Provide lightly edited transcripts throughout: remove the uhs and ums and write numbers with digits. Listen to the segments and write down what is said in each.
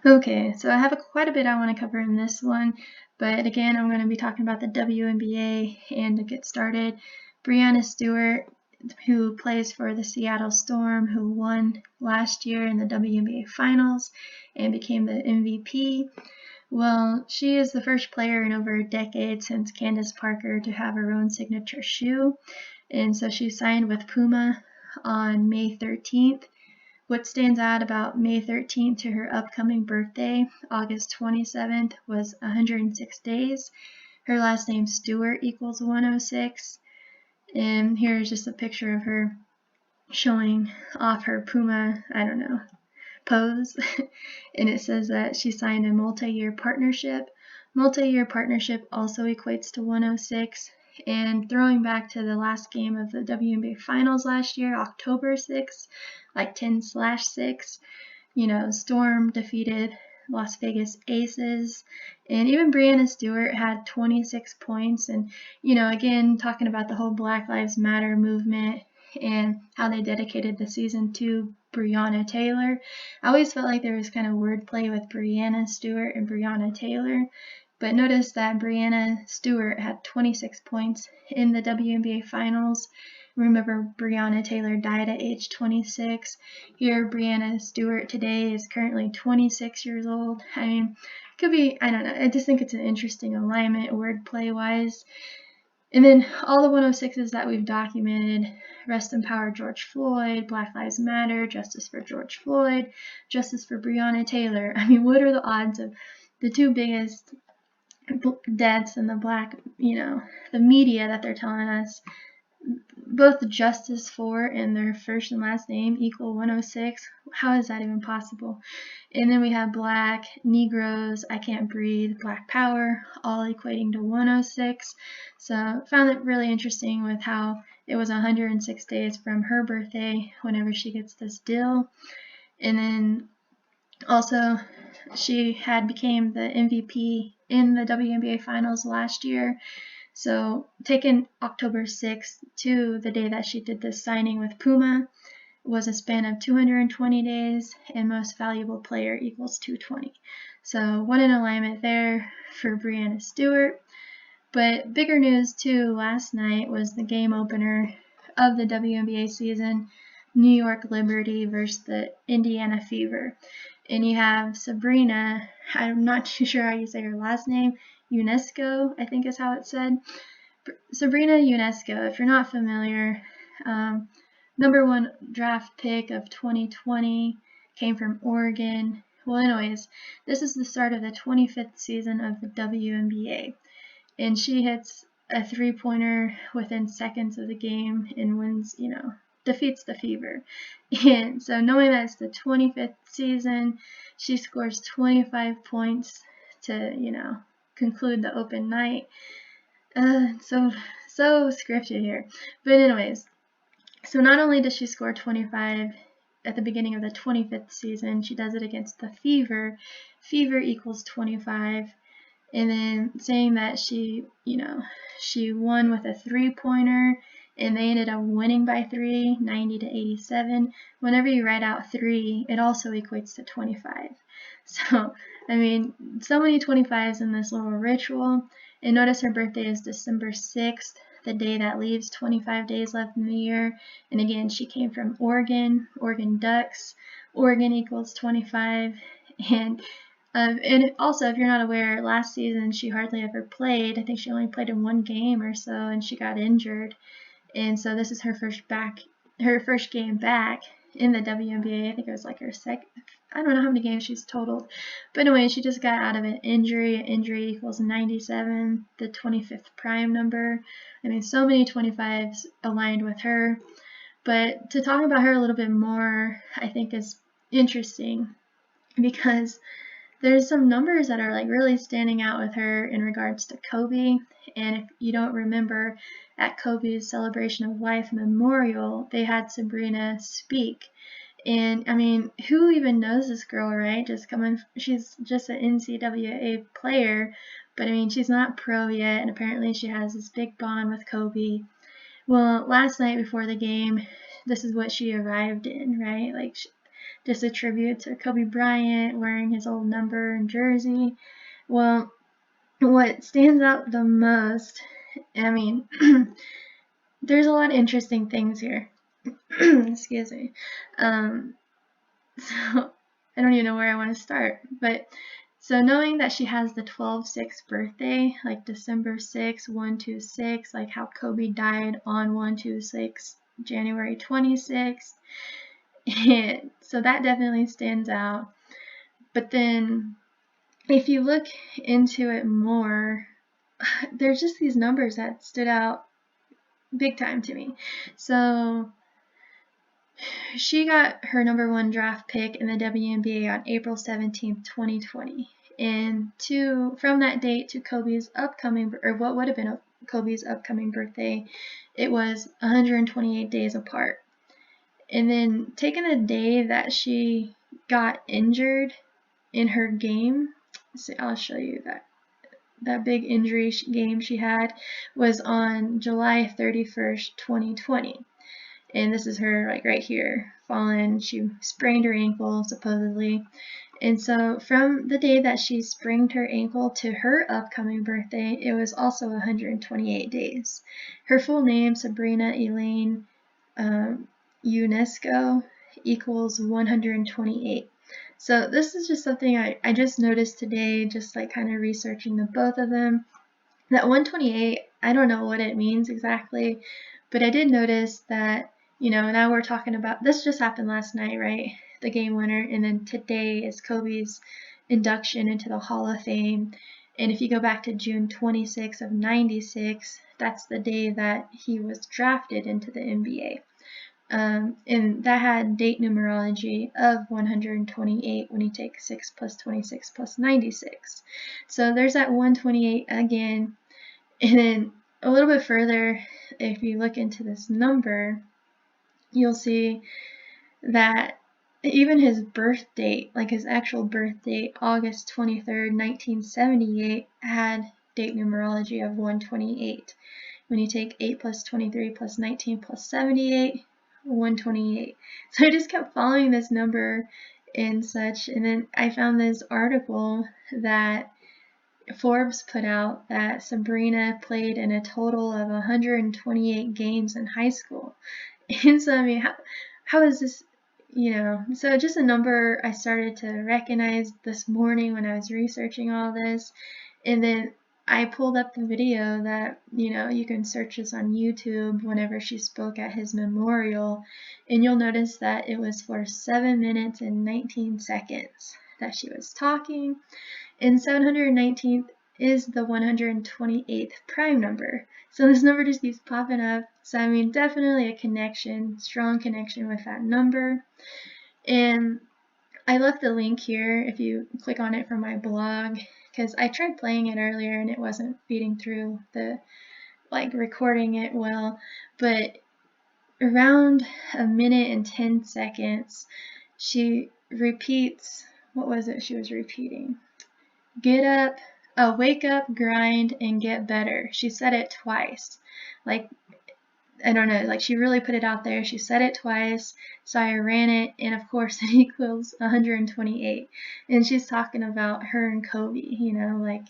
Okay, so I have quite a bit I want to cover in this one, but again, I'm going to be talking about the WNBA, and to get started, Breanna Stewart, who plays for the Seattle Storm, who won last year in the WNBA Finals and became the MVP. Well, she is the first player in over a decade since Candace Parker to have her own signature shoe, and so she signed with Puma on May 13th. What stands out about May 13th to her upcoming birthday, August 27th, was 106 days. Her last name Stewart equals 106. And here's just a picture of her showing off her Puma, pose. And it says that she signed a multi-year partnership. Multi-year partnership also equates to 106. And throwing back to the last game of the WNBA Finals last year, October 6th, like 10/6, Storm defeated Las Vegas Aces, and even Breanna Stewart had 26 points. And, again, talking about the whole Black Lives Matter movement and how they dedicated the season to Breonna Taylor. I always felt like there was kind of wordplay with Breanna Stewart and Breonna Taylor. But notice that Breanna Stewart had 26 points in the WNBA Finals. Remember, Breonna Taylor died at age 26. Here, Breanna Stewart today is currently 26 years old. I mean, could be, I don't know. I just think it's an interesting alignment, wordplay-wise. And then all the 106s that we've documented: rest in power George Floyd, Black Lives Matter, justice for George Floyd, justice for Breonna Taylor. I mean, what are the odds of the two biggest deaths in the black, the media that they're telling us, both justice for and their first and last name equal 106? How is that even possible? And then we have Black, Negroes, I Can't Breathe, Black Power, all equating to 106. So I found it really interesting with how it was 106 days from her birthday whenever she gets this deal. And then also, she had became the MVP in the WNBA Finals last year. So taking October 6th to the day that she did this signing with Puma was a span of 220 days, and most valuable player equals 220. So what an alignment there for Breanna Stewart. But bigger news too last night was the game opener of the WNBA season, New York Liberty versus the Indiana Fever. And you have Sabrina, I'm not too sure how you say her last name, Ionescu, I think is how it's said. Sabrina Ionescu, if you're not familiar, number one draft pick of 2020, came from Oregon. Well, anyways, this is the start of the 25th season of the WNBA. And she hits a three-pointer within seconds of the game and wins, defeats the Fever. And so knowing that it's the 25th season, she scores 25 points to, conclude the open night. So scripted here. But anyways, so not only does she score 25 at the beginning of the 25th season, she does it against the Fever. Fever equals 25. And then saying that she won with a three-pointer, and they ended up winning by 3, 90-87. Whenever you write out 3, it also equates to 25. So, I mean, so many 25s in this little ritual. And notice her birthday is December 6th, the day that leaves 25 days left in the year. And again, she came from Oregon Ducks. Oregon equals 25. And also, if you're not aware, last season she hardly ever played. I think she only played in one game or so, and she got injured. And so this is her first game back in the WNBA. I think it was like her second. I don't know how many games she's totaled. But anyway, she just got out of an injury. Injury equals 97, the 25th prime number. I mean, so many 25s aligned with her. But to talk about her a little bit more, I think is interesting because there's some numbers that are like really standing out with her in regards to Kobe. And if you don't remember, at Kobe's celebration of life memorial, they had Sabrina speak. And I mean, who even knows this girl, right? She's just an NCAA player, but I mean, she's not pro yet, and apparently she has this big bond with Kobe. Well, last night before the game, this is what she arrived in, right? Like, just a tribute to Kobe Bryant wearing his old number and jersey. Well, what stands out the most, I mean, there's a lot of interesting things here. Excuse me. So I don't even know where I want to start, but so knowing that she has the 12/6 birthday, like December 6, 126, like how Kobe died on 126, January 26th, and so that definitely stands out. But then if you look into it more, there's just these numbers that stood out big time to me. So she got her #1 draft pick in the WNBA on April 17th, 2020. And from that date to Kobe's upcoming, or what would have been Kobe's upcoming birthday, it was 128 days apart. And then taking the day that she got injured in her game, so I'll show you that big injury game she had was on July 31st, 2020. And this is her, like right here, fallen. She sprained her ankle, supposedly. And so from the day that she sprained her ankle to her upcoming birthday, it was also 128 days. Her full name, Sabrina Ionescu, equals 128. So this is just something I just noticed today, just like kind of researching the both of them. That 128, I don't know what it means exactly, but I did notice that, now we're talking about, this just happened last night, right? The game winner, and then today is Kobe's induction into the Hall of Fame. And if you go back to June 26 of 96, that's the day that he was drafted into the NBA. And that had date numerology of 128 when you take 6 plus 26 plus 96. So there's that 128 again. And then a little bit further, if you look into this number, you'll see that even his birth date, like his actual birth date, August 23rd, 1978, had date numerology of 128. When you take 8 plus 23 plus 19 plus 78, 128. So I just kept following this number and such, and then I found this article that Forbes put out that Sabrina played in a total of 128 games in high school. And so, I mean, how is this, so just a number I started to recognize this morning when I was researching all this. And then I pulled up the video that, you can search this on YouTube whenever she spoke at his memorial, and you'll notice that it was for 7 minutes and 19 seconds that she was talking. And 719th is the 128th prime number. So this number just keeps popping up. So I mean, definitely a connection, strong connection with that number. And I left the link here if you click on it from my blog, because I tried playing it earlier and it wasn't feeding through recording it well. But around 1 minute and 10 seconds, she repeats, what was it she was repeating? Wake up, grind, and get better. She said it twice. Like, I don't know, like she really put it out there. She said it twice, so I ran it, and of course it equals 128. And she's talking about her and Kobe, like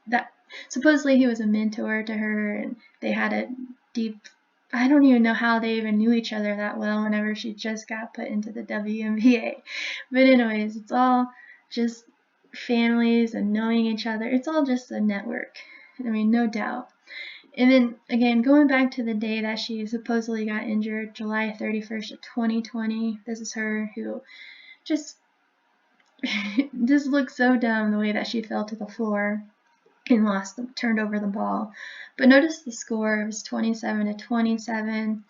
that. Supposedly he was a mentor to her, and they had a deep, I don't even know how they even knew each other that well whenever she just got put into the WNBA. But anyways, it's all just families and knowing each other. It's all just a network. I mean, no doubt. And then again, going back to the day that she supposedly got injured, July 31st of 2020. This is her who just looked so dumb the way that she fell to the floor and turned over the ball. But notice the score, it was 27-27,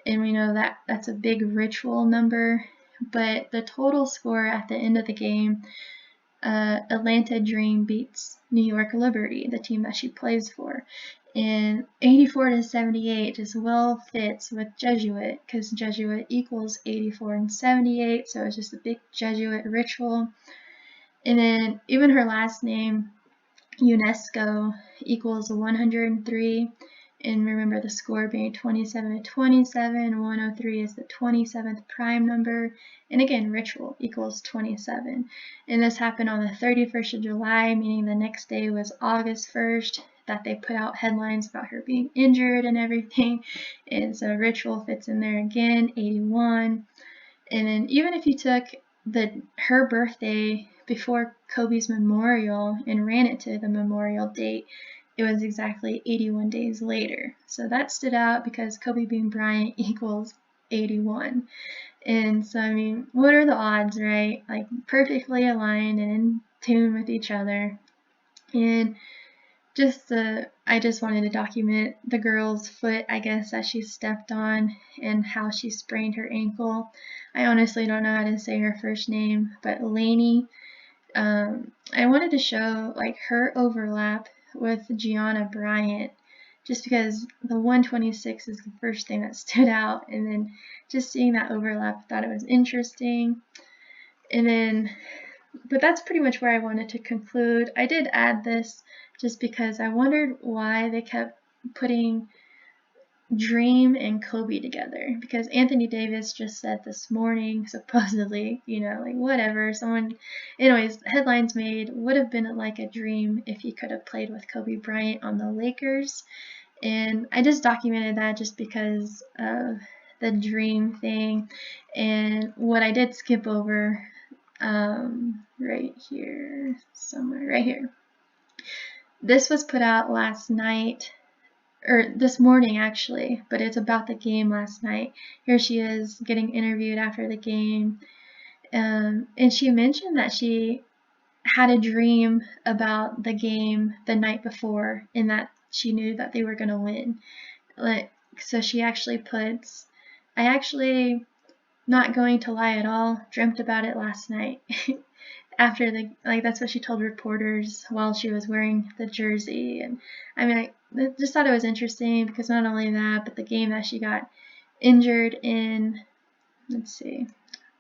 and we know that that's a big ritual number. But the total score at the end of the game, Atlanta Dream beats New York Liberty, the team that she plays for, and 84-78 just well fits with Jesuit, because Jesuit equals 84 and 78, so it's just a big Jesuit ritual. And then even her last name, UNESCO, equals 103, And remember the score being 27-27, 103 is the 27th prime number, and again, ritual equals 27. And this happened on the 31st of July, meaning the next day was August 1st, that they put out headlines about her being injured and everything. And so ritual fits in there again, 81. And then even if you took her birthday before Kobe's memorial and ran it to the memorial date, it was exactly 81 days later. So that stood out because Kobe being Bryant equals 81. And so, I mean, what are the odds, right? Like, perfectly aligned and in tune with each other. And I just wanted to document the girl's foot, I guess, that she stepped on and how she sprained her ankle. I honestly don't know how to say her first name, but Lainey, I wanted to show like her overlap with Gianna Bryant, just because the 126 is the first thing that stood out, and then just seeing that overlap, I thought it was interesting. And then, but that's pretty much where I wanted to conclude. I did add this just because I wondered why they kept putting Dream and Kobe together, because Anthony Davis just said this morning, supposedly, like whatever, anyways, headlines made, would have been like a dream if he could have played with Kobe Bryant on the Lakers. And I just documented that just because of the dream thing. And what I did skip over, right here, somewhere, right here. This was put out last night, or this morning actually, but it's about the game last night. Here she is getting interviewed after the game, and she mentioned that she had a dream about the game the night before, and that she knew that they were going to win. So she actually puts, I actually, not going to lie at all, dreamt about it last night. After that's what she told reporters while she was wearing the jersey. And I mean, I just thought it was interesting because not only that, but the game that she got injured in, let's see,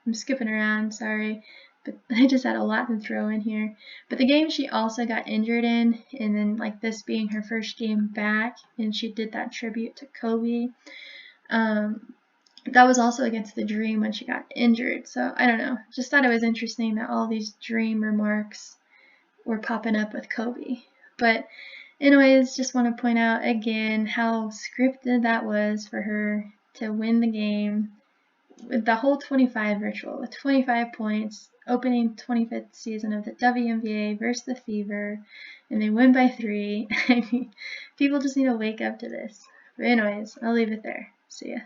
I'm skipping around, sorry, but I just had a lot to throw in here. But the game she also got injured in, and then like this being her first game back, and she did that tribute to Kobe. That was also against the Dream when she got injured. So I don't know. Just thought it was interesting that all these Dream remarks were popping up with Kobe. But anyways, just want to point out again how scripted that was for her to win the game with the whole 25 ritual with 25 points, opening 25th season of the WNBA versus the Fever, and they win by 3. I mean, people just need to wake up to this. But anyways, I'll leave it there. See ya.